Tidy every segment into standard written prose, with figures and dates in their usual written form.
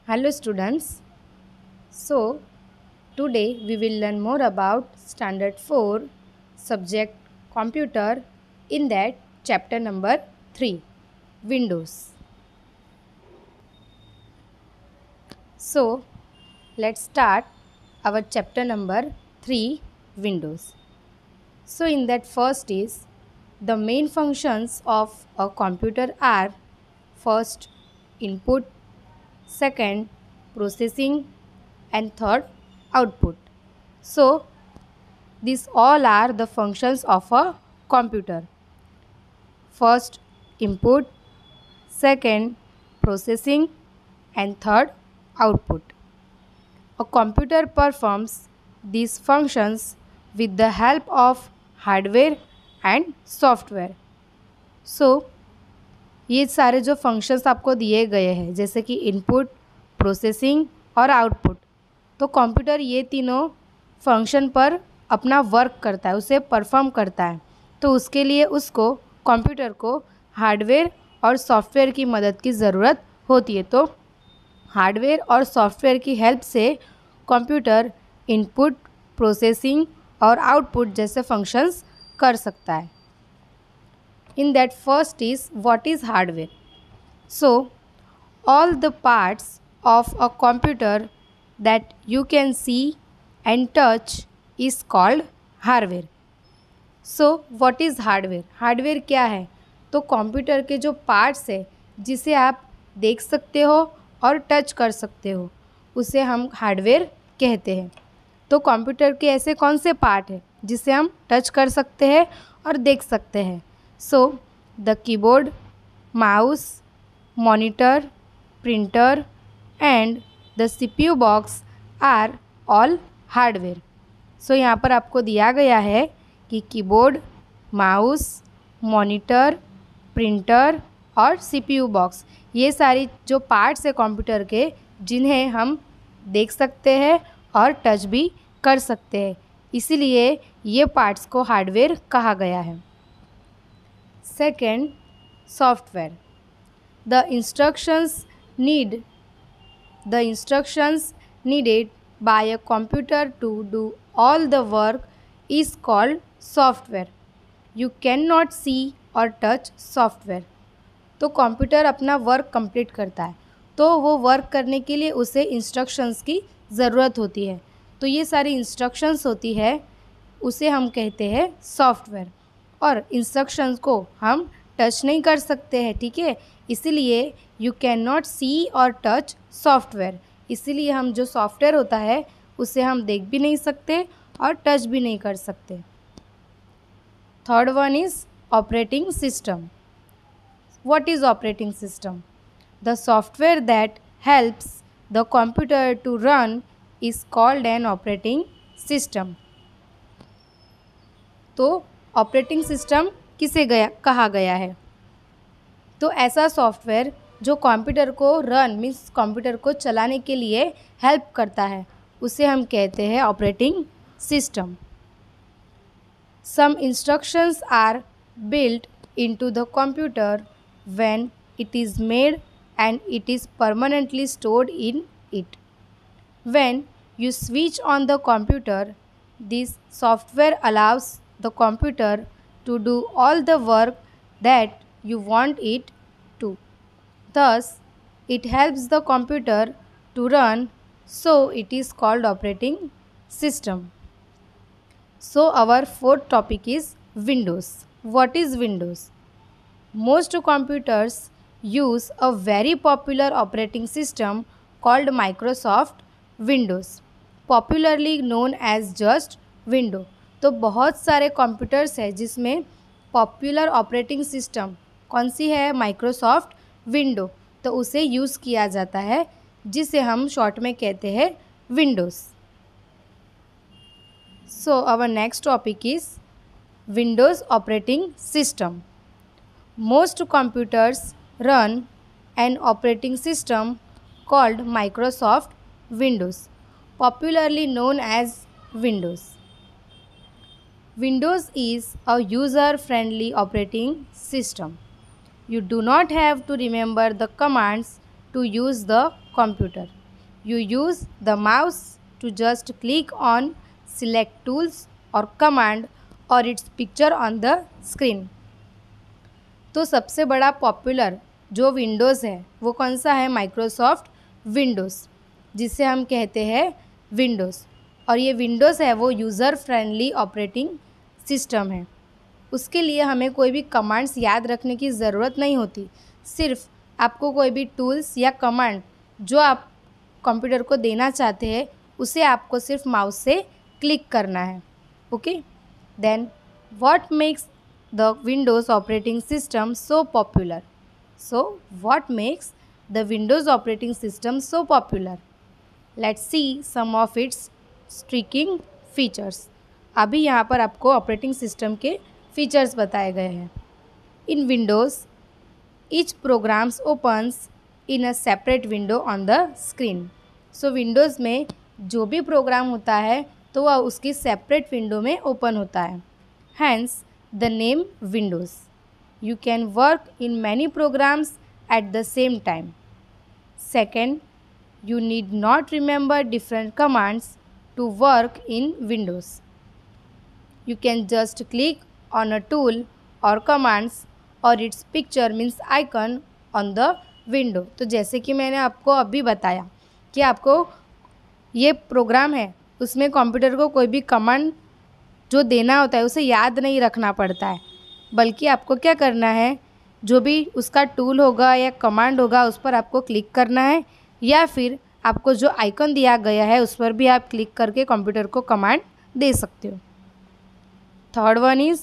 Hello students. So today we will learn more about standard 4 subject computer, in that chapter number 3 Windows. So let's start our chapter number 3 Windows. So in that first is the main functions of a computer are: first input, second processing, and third output. So these all are the functions of a computer: first input, second processing, and third output. A computer performs these functions with the help of hardware and software. So ये सारे जो functions आपको दिए गए हैं, जैसे कि input, processing और आउटपुट, तो कंप्यूटर ये तीनों फंक्शन पर अपना वर्क करता है, उसे परफॉर्म करता है. तो उसके लिए उसको कंप्यूटर को हार्डवेयर और सॉफ्टवेयर की मदद की ज़रूरत होती है. तो हार्डवेयर और सॉफ्टवेयर की हेल्प से कंप्यूटर इनपुट, प्रोसेसिंग और आउटपुट जैसे फंक्शंस कर सकता है. In that first is what is hardware. So all the parts of a computer that you can see and touch is called hardware. So what is hardware? Hardware क्या है? तो computer के जो parts है जिसे आप देख सकते हो और टच कर सकते हो, उसे हम हार्डवेयर कहते हैं. तो कंप्यूटर के ऐसे कौन से पार्ट हैं जिसे हम टच कर सकते हैं और देख सकते हैं? So the keyboard, mouse, monitor, printer and the CPU box are all hardware. So यहाँ पर आपको दिया गया है कि कीबोर्ड, माउस, मॉनिटर, प्रिंटर और CPU बॉक्स, ये सारी जो पार्ट्स है कंप्यूटर के, जिन्हें हम देख सकते हैं और टच भी कर सकते हैं, इसीलिए ये पार्ट्स को हार्डवेयर कहा गया है. Second, software. The instructions needed by a computer to do all the work is called software. You cannot see or touch software. तो कंप्यूटर अपना वर्क कंप्लीट करता है, तो वो वर्क करने के लिए उसे इंस्ट्रक्शंस की ज़रूरत होती है. तो ये सारी इंस्ट्रक्शंस होती है, उसे हम कहते हैं सॉफ्टवेयर. और इंस्ट्रक्शंस को हम टच नहीं कर सकते हैं, ठीक है, इसीलिए यू कैन नॉट सी और टच सॉफ्टवेयर. इसीलिए हम जो सॉफ्टवेयर होता है उसे हम देख भी नहीं सकते और टच भी नहीं कर सकते. Third one is operating system. What is operating system? The software that helps the computer to run is called an operating system. तो ऑपरेटिंग सिस्टम किसे कहा गया है? तो ऐसा सॉफ्टवेयर जो कंप्यूटर को रन मीन्स कंप्यूटर को चलाने के लिए हेल्प करता है, उसे हम कहते हैं operating system. Some instructions are built into the computer when it is made and it is permanently stored in it. When you switch on the computer, this software allows the computer to do all the work that you want it to. Thus, it helps the computer to run, so it is called operating system. So, our fourth topic is Windows. What is Windows? Most computers use a very popular operating system called Microsoft Windows, popularly known as just window. तो बहुत सारे computers हैं जिसमें popular operating system कौन सी है? Microsoft window. तो उसे use किया जाता है, जिसे हम शॉर्ट में कहते हैं Windows. So our next topic is Windows operating system. Most computers run an operating system called Microsoft Windows, popularly known as Windows. Windows is a user-friendly operating system. You do not have to remember the commands to use the computer. You use the mouse to just click on select tools or command or its picture on the screen. तो सबसे बड़ा popular जो Windows है वो कौन सा है? Microsoft Windows, जिसे हम कहते हैं विंडोज़। और ये विंडोज़ है वो यूज़र फ्रेंडली ऑपरेटिंग सिस्टम है। उसके लिए हमें कोई भी कमांड्स याद रखने की ज़रूरत नहीं होती। सिर्फ आपको कोई भी टूल्स या कमांड जो आप कंप्यूटर को देना चाहते हैं उसे आपको सिर्फ माउस से क्लिक करना है। Okay, then what makes the Windows operating system so popular? So what makes the Windows operating system so popular? Let's see some of its striking features. अभी यहाँ पर आपको ऑपरेटिंग सिस्टम के फीचर्स बताए गए हैं। In Windows each programs opens in a separate window on the screen. So Windows में जो भी प्रोग्राम होता है तो वह उसकी सेपरेट विंडो में ओपन होता है। Hence the name Windows. You can work in many programs at the same time. Second, you need not remember different commands to work in Windows. You can just click on a tool or commands or its picture means icon on the window. तो जैसे कि मैंने आपको अभी बताया कि आपको ये प्रोग्राम है उसमें कंप्यूटर को कोई भी कमांड जो देना होता है उसे याद नहीं रखना पड़ता है, बल्कि आपको क्या करना है, जो भी उसका टूल होगा या कमांड होगा उस पर आपको क्लिक करना है, या फिर आपको जो आइकन दिया गया है उस पर भी आप क्लिक करके कंप्यूटर को कमांड दे सकते हो। Third one is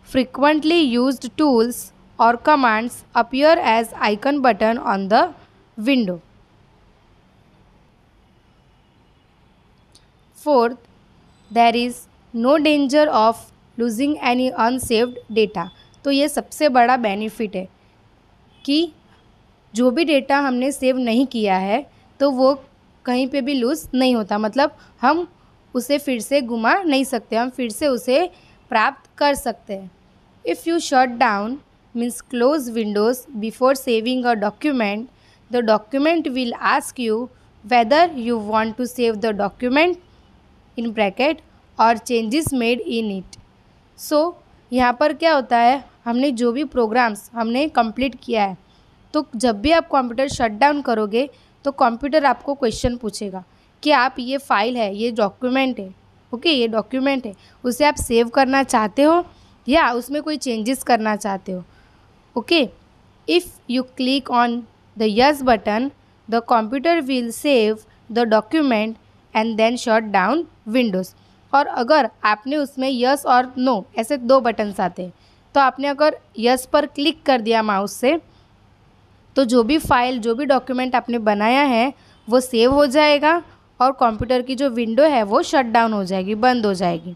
frequently used tools और commands appear as icon button on the window. Fourth, there is no danger of losing any unsaved data. तो ये सबसे बड़ा बेनिफिट है कि जो भी डेटा हमने सेव नहीं किया है तो वो कहीं पे भी लूज़ नहीं होता, मतलब हम उसे फिर से गुमा नहीं सकते, हम फिर से उसे प्राप्त कर सकते हैं। If you shut down means close Windows before saving a document, the document will ask you whether you want to save the document in bracket और changes made in it. So यहाँ पर क्या होता है, हमने जो भी प्रोग्राम्स हमने कंप्लीट किया है तो जब भी आप कंप्यूटर शट डाउन करोगे तो कंप्यूटर आपको क्वेश्चन पूछेगा कि आप ये फाइल है, ये डॉक्यूमेंट है, ओके ये डॉक्यूमेंट है, उसे आप सेव करना चाहते हो या उसमें कोई चेंजेस करना चाहते हो। Okay, if you click on the yes button the computer will save the document and then shut down Windows. और अगर आपने उसमें यस और नो ऐसे दो बटन्स आते हैं तो आपने अगर यस पर क्लिक कर दिया माउस से तो जो भी फाइल जो भी डॉक्यूमेंट आपने बनाया है वो सेव हो जाएगा और कंप्यूटर की जो विंडो है वो शट डाउन हो जाएगी, बंद हो जाएगी।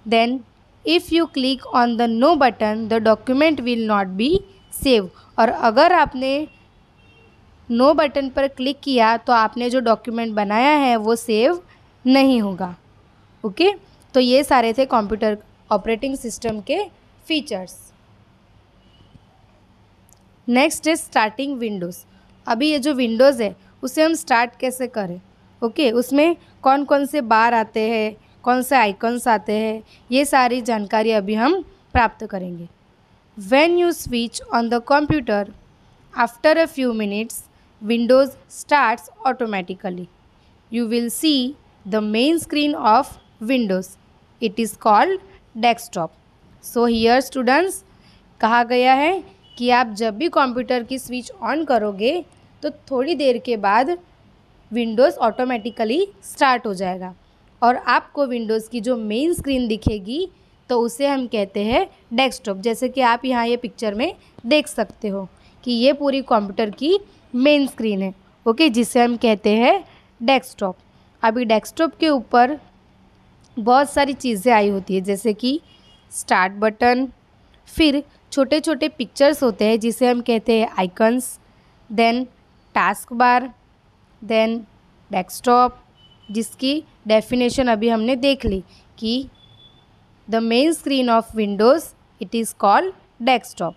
Then if you click on the no button the document will not be save. और अगर आपने नो बटन पर क्लिक किया तो आपने जो डॉक्यूमेंट बनाया है वो सेव नहीं होगा। ओके, तो ये सारे थे कंप्यूटर ऑपरेटिंग सिस्टम के features. Next is starting Windows. अभी ये जो विंडोज़ है उसे हम स्टार्ट कैसे करें? ओके, उसमें कौन कौन से बार आते हैं, कौन से आइकन्स आते हैं, ये सारी जानकारी अभी हम प्राप्त करेंगे। When you switch on the computer after a few minutes Windows starts automatically. You will see the main screen of Windows, it is called desktop. So here students, कहा गया है कि आप जब भी कंप्यूटर की स्विच ऑन करोगे तो थोड़ी देर के बाद विंडोज़ ऑटोमेटिकली स्टार्ट हो जाएगा और आपको विंडोज़ की जो मेन स्क्रीन दिखेगी तो उसे हम कहते हैं डेस्कटॉप। जैसे कि आप यहाँ ये पिक्चर में देख सकते हो कि ये पूरी कंप्यूटर की मेन स्क्रीन है, ओके, जिसे हम कहते हैं डेस्कटॉप। अभी डेस्कटॉप के ऊपर बहुत सारी चीज़ें आई होती है जैसे कि स्टार्ट बटन, फिर छोटे छोटे पिक्चर्स होते हैं जिसे हम कहते हैं icons, then task bar, then desktop, जिसकी डेफिनेशन अभी हमने देख ली कि the main screen of Windows it is called desktop.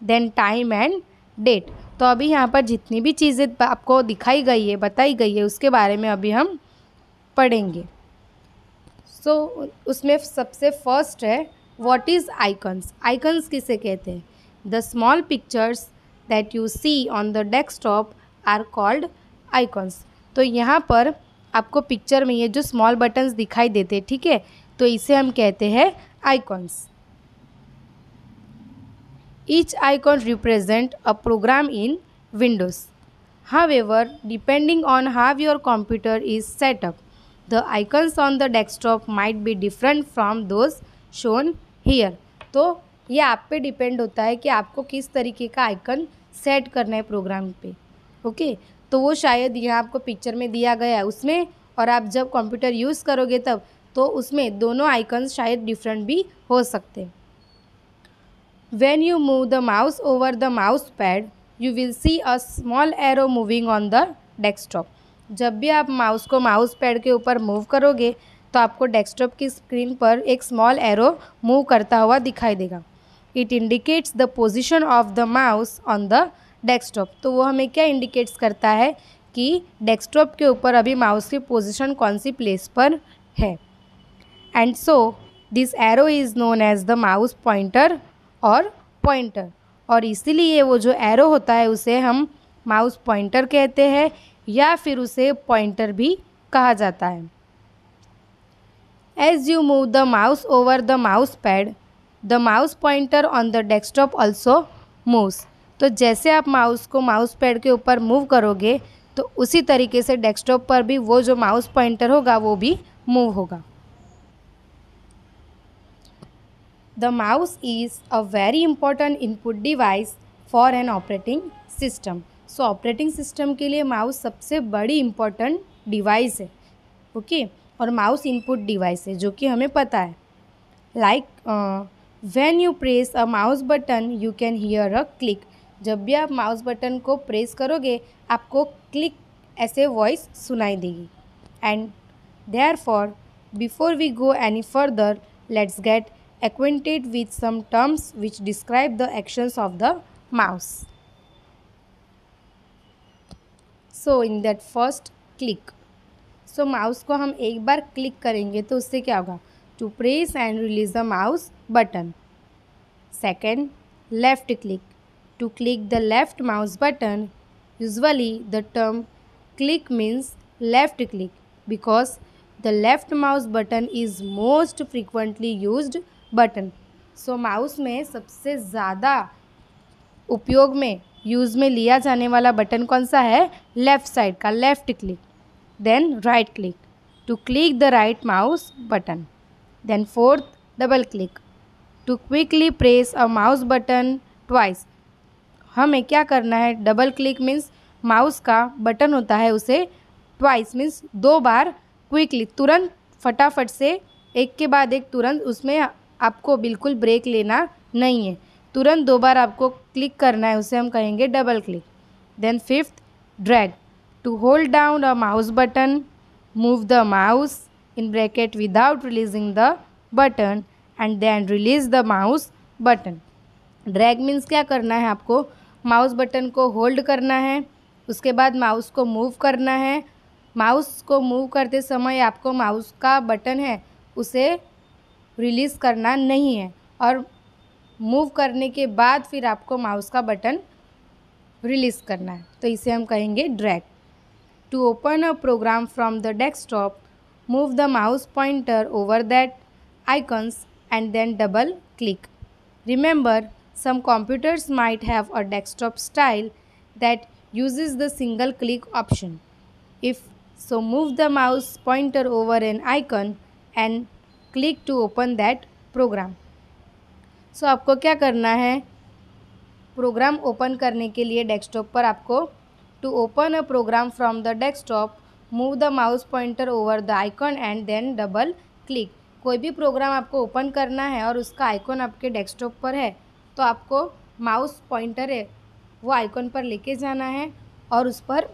Then time and date. तो अभी यहाँ पर जितनी भी चीज़ें आपको दिखाई गई है, बताई गई है, उसके बारे में अभी हम पढ़ेंगे। सो उसमें सबसे फर्स्ट है व्हाट इज़ आइकन्स। आइकन्स किसे कहते हैं? The small pictures that you see on the desktop are called icons. तो यहाँ पर आपको पिक्चर में ये जो स्मॉल बटन्स दिखाई देते हैं, ठीक है, तो इसे हम कहते हैं icons. Each icon represent a program in Windows. However, depending on how your computer is set up, the icons on the desktop might be different from those shown here. तो ये आप पे डिपेंड होता है कि आपको किस तरीके का आइकन सेट करना है प्रोग्राम पे। ओके, तो वो शायद यहाँ आपको पिक्चर में दिया गया है उसमें, और आप जब कंप्यूटर यूज़ करोगे तब तो उसमें दोनों आइकन्स शायद डिफरेंट भी हो सकते हैं। When you move the mouse over the mouse pad, you will see a small arrow moving on the desktop. जब भी आप माउस को माउस पैड के ऊपर मूव करोगे तो आपको डेस्कटॉप की स्क्रीन पर एक स्मॉल एरो मूव करता हुआ दिखाई देगा। It indicates the position of the mouse on the desktop. तो वो हमें क्या इंडिकेट्स करता है कि डेस्कटॉप के ऊपर अभी माउस की पोजीशन कौन सी प्लेस पर है। And so this arrow is known as the mouse pointer और पॉइंटर, और इसीलिए वो जो एरो होता है उसे हम माउस पॉइंटर कहते हैं या फिर उसे पॉइंटर भी कहा जाता है। As you move the mouse over the mouse pad, the mouse pointer on the desktop also moves. तो जैसे आप माउस को माउस पैड के ऊपर मूव करोगे तो उसी तरीके से डेस्कटॉप पर भी वो जो माउस पॉइंटर होगा वो भी मूव होगा। The mouse is a very important input device for an operating system. So operating system के लिए माउस सबसे बड़ी इम्पोर्टेंट डिवाइस है, ओके, और माउस इनपुट डिवाइस है जो कि हमें पता है। Like when you press a mouse button you can hear a click. जब भी आप माउस बटन को प्रेस करोगे आपको क्लिक ऐसे वॉइस सुनाई देगी। And therefore before we go any further let's get acquainted with some terms which describe the actions of the mouse. So in that first click, so mouse को हम एक बार click करेंगे तो उससे क्या होगा? To press and release the mouse button. Second, left click. To click the left mouse button, usually the term click means left click because the left mouse button is most frequently used button. So mouse में सबसे ज़्यादा उपयोग में use में लिया जाने वाला button कौन सा है? लेफ़्ट साइड का, left click. Then right click to click the right mouse button. Then fourth, double click to quickly press a mouse button twice. हमें क्या करना है? डबल क्लिक मीन्स माउस का बटन होता है उसे ट्वाइस मीन्स दो बार क्विकली, तुरंत फटाफट से एक के बाद एक तुरंत, उसमें आपको बिल्कुल ब्रेक लेना नहीं है, तुरंत दो बार आपको क्लिक करना है, उसे हम कहेंगे double click. Then fifth, drag to hold down a mouse button, move the mouse in bracket without releasing the button and then release the mouse button. Drag means क्या करना है? आपको माउस बटन को होल्ड करना है, उसके बाद mouse को मूव करना है। माउस को मूव करते समय आपको माउस का बटन है उसे रिलीज़ करना नहीं है, और मूव करने के बाद फिर आपको माउस का बटन रिलीज़ करना है, तो इसे हम कहेंगे drag. To open a program from the desktop, move the mouse pointer over that icons and then double click. Remember, some computers might have a desktop style that uses the single click option. If so, move the mouse pointer over an icon and click to open that program. So आपको क्या करना है? Programme open करने के लिए desktop पर आपको to open a program from the desktop, move the mouse pointer over the icon and then double click. कोई भी प्रोग्राम आपको ओपन करना है और उसका आइकन आपके डेस्कटॉप पर है तो आपको माउस पॉइंटर है वो आइकन पर लेके जाना है और उस पर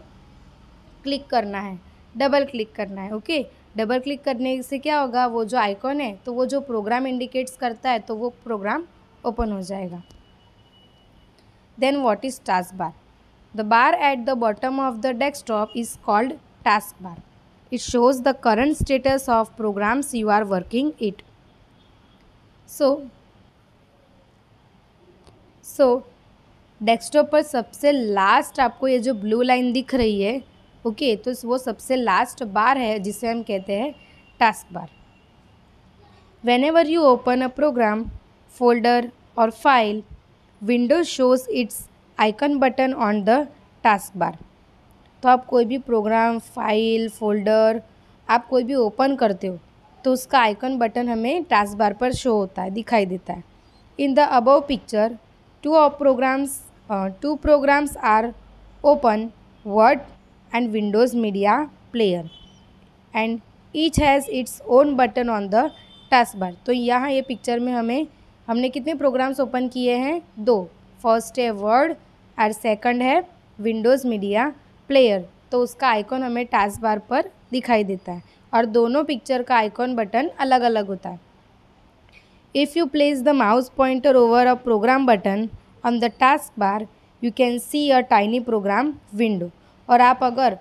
क्लिक करना है, डबल क्लिक करना है। ओके, डबल क्लिक करने से क्या होगा? वो जो आइकन है तो वो जो प्रोग्राम इंडिकेट्स करता है तो वो प्रोग्राम ओपन हो जाएगा। Then what is taskbar? The bar at the bottom of the desktop is called taskbar. It shows the current status of programs you are working it. So desktop पर सबसे last आपको ये जो blue line दिख रही है, okay, तो वो सबसे लास्ट बार है जिसे हम कहते हैं task bar. Whenever you open a program, folder or file, Windows shows its icon button on the taskbar. तो आप कोई भी प्रोग्राम, फाइल, फोल्डर आप कोई भी ओपन करते हो तो उसका आइकन बटन हमें टास्क बार पर शो होता है, दिखाई देता है. In the above picture two programs are open, Word and Windows Media Player, and each has its own button on the taskbar. तो यहाँ ये पिक्चर में हमने कितने प्रोग्राम्स ओपन किए हैं? 2. फर्स्ट है वर्ड और सेकंड है विंडोज़ मीडिया प्लेयर. तो उसका आइकॉन हमें टास्क बार पर दिखाई देता है और दोनों पिक्चर का आइकॉन बटन अलग अलग होता है. If you place the mouse pointer over a program button on the task bar you can see a tiny program window. और आप अगर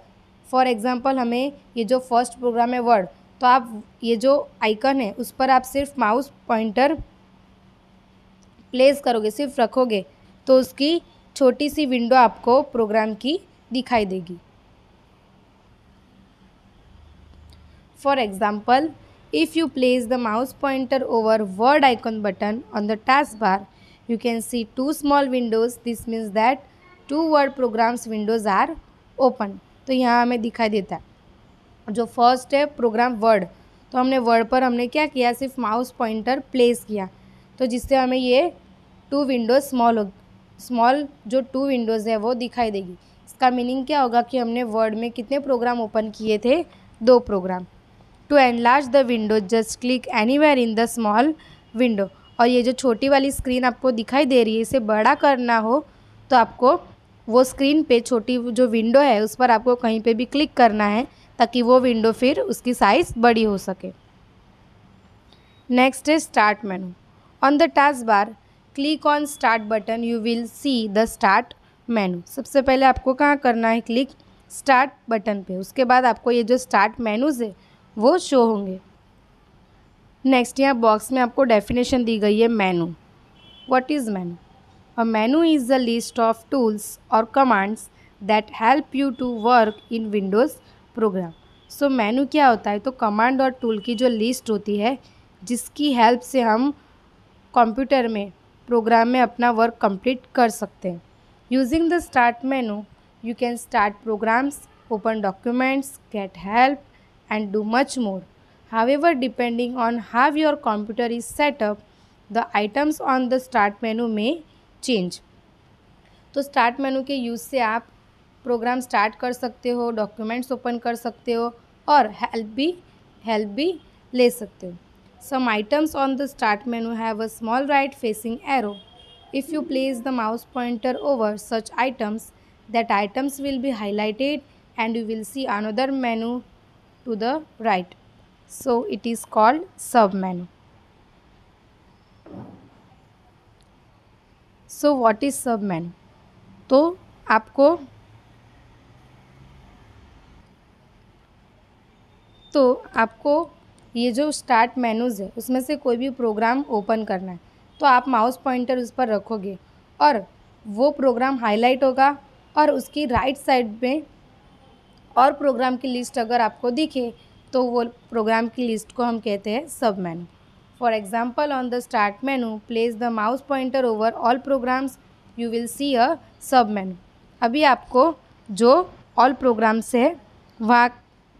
फॉर एग्ज़ाम्पल हमें ये जो फर्स्ट प्रोग्राम है वर्ड, तो आप ये जो आइकन है उस पर आप सिर्फ माउस पॉइंटर प्लेस करोगे, सिर्फ रखोगे, तो उसकी छोटी सी विंडो आपको प्रोग्राम की दिखाई देगी. For example, if you place the mouse pointer over word icon button on the taskbar, you can see two small windows. This means that two word programs windows are open. तो यहाँ हमें दिखाई देता है जो फर्स्ट है programme word, तो हमने वर्ड पर हमने क्या किया, सिर्फ माउस पॉइंटर प्लेस किया, तो जिससे हमें ये टू विंडोज़ स्मॉल जो टू विंडोज़ है वो दिखाई देगी. इसका मीनिंग क्या होगा कि हमने वर्ड में कितने प्रोग्राम ओपन किए थे? 2 program. To enlarge the window just click anywhere in the small window. और ये जो छोटी वाली स्क्रीन आपको दिखाई दे रही है, इसे बड़ा करना हो तो आपको वो स्क्रीन पे छोटी जो विंडो है उस पर आपको कहीं पे भी क्लिक करना है ताकि वो विंडो फिर उसकी साइज़ बड़ी हो सके. नेक्स्ट है start menu. On the task bar click on start button, you will see the start मेनू. सबसे पहले आपको कहाँ करना है? क्लिक स्टार्ट बटन पे. उसके बाद आपको ये जो स्टार्ट मेनूज़ है वो शो होंगे. नेक्स्ट यहाँ बॉक्स में आपको डेफिनेशन दी गई है menu. What is menu? A menu is the list of tools और commands that help you to work in Windows program. So menu क्या होता है? तो कमांड और टूल की जो लिस्ट होती है जिसकी हेल्प से हम कंप्यूटर में प्रोग्राम में अपना वर्क कंप्लीट कर सकते हैं. Using the start menu you can start programs, open documents, get help and do much more. However, depending on how your computer is set up, the items on the start menu may change. तो start menu के use से आप programme start कर सकते हो, documents open कर सकते हो और हेल्प भी ले सकते हो. Some items on the start menu have a small right facing arrow. If you place the mouse pointer over such items, that items will be highlighted and you will see another menu to the right. So it is called sub menu. So what is sub menu? तो आपको ये जो start menus है उसमें से कोई भी programme open करना है तो आप माउस पॉइंटर उस पर रखोगे और वो प्रोग्राम हाईलाइट होगा और उसकी राइट साइड में और प्रोग्राम की लिस्ट अगर आपको दिखे तो वो प्रोग्राम की लिस्ट को हम कहते हैं submenu. For example, on the start menu place the mouse pointer over all programs, you will see a submenu. अभी आपको जो ऑल प्रोग्राम्स है वहाँ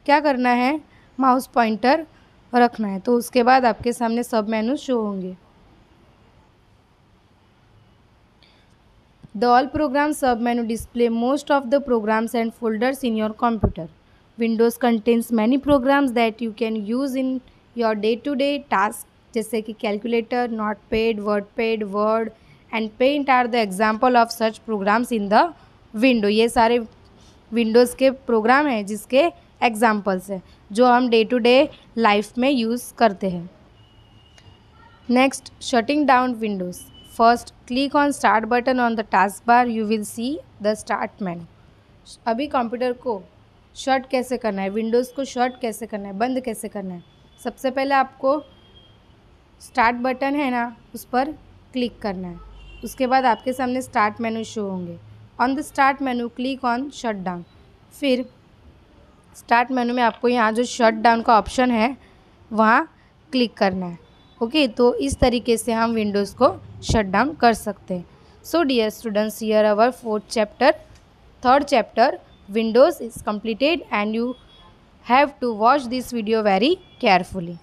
क्या करना है? माउस पॉइंटर रखना है, तो उसके बाद आपके सामने सब मेनू शो होंगे. The all program submenu display most of the programs and folders in your computer. Windows contains many programs that you can use in your day-to-day tasks जैसे कि calculator, notepad, wordpad, word and paint are the example of such programs in the window. ये सारे Windows के programme हैं जिसके examples हैं जो हम डे टू डे लाइफ में यूज़ करते हैं. Next, shutting down Windows. First, click on Start button on the taskbar. You will see the Start menu. अभी कंप्यूटर को शट कैसे करना है, विंडोज़ को शट कैसे करना है, बंद कैसे करना है। सबसे पहले आपको स्टार्ट बटन है ना, उस पर क्लिक करना है। उसके बाद आपके सामने स्टार्ट मेनू शो होंगे। On the start menu click on shut down. फिर स्टार्ट मेनू में आपको यहाँ जो शट डाउन का ऑप्शन है वहाँ क्लिक करना है। ओके, तो इस तरीके से हम विंडोज़ को शट डाउन कर सकते हैं। So dear students, here our third chapter Windows is completed and you have to watch this video very carefully.